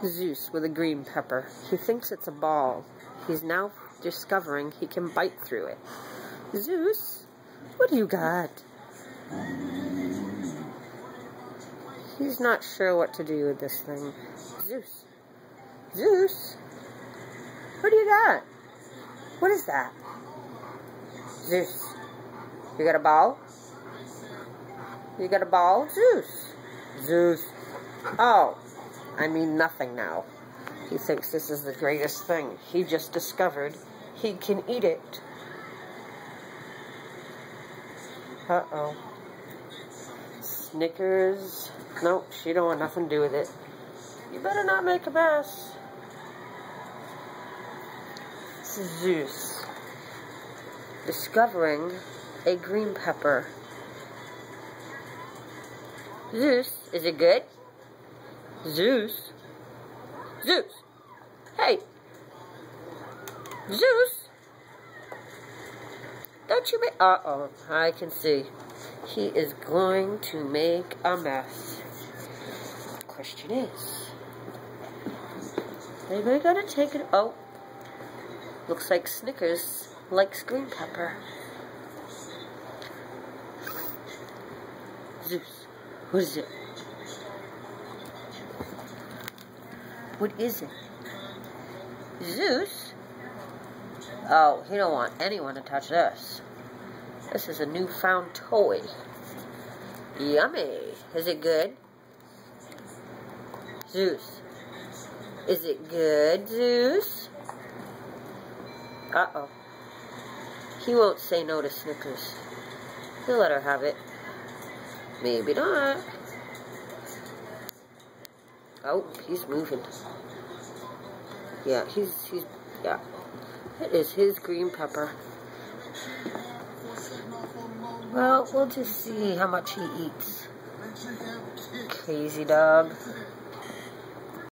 Zeus with a green pepper. He thinks it's a ball. He's now discovering he can bite through it. Zeus, what do you got? He's not sure what to do with this thing. Zeus. Zeus? What do you got? What is that? Zeus. You got a ball? You got a ball? Zeus. Zeus. Oh, I mean nothing now. He thinks this is the greatest thing. He just discovered he can eat it. Uh-oh. Snickers. Nope, she don't want nothing to do with it. You better not make a mess. Zeus. Discovering a green pepper. Zeus, is it good? Zeus? Zeus! Hey! Zeus! Don't you make... Uh-oh, I can see. He is going to make a mess. The question is... Are they gonna take it... Oh. Looks like Snickers likes green pepper. Zeus, what is it? What is it? Zeus? Oh, he don't want anyone to touch this. This is a newfound toy. Yummy. Is it good? Zeus. Is it good, Zeus? Uh-oh. He won't say no to Snickers. He'll let her have it. Maybe not. Oh, he's moving. Yeah, yeah. It is his green pepper. Well, we'll just see how much he eats. Crazy dog.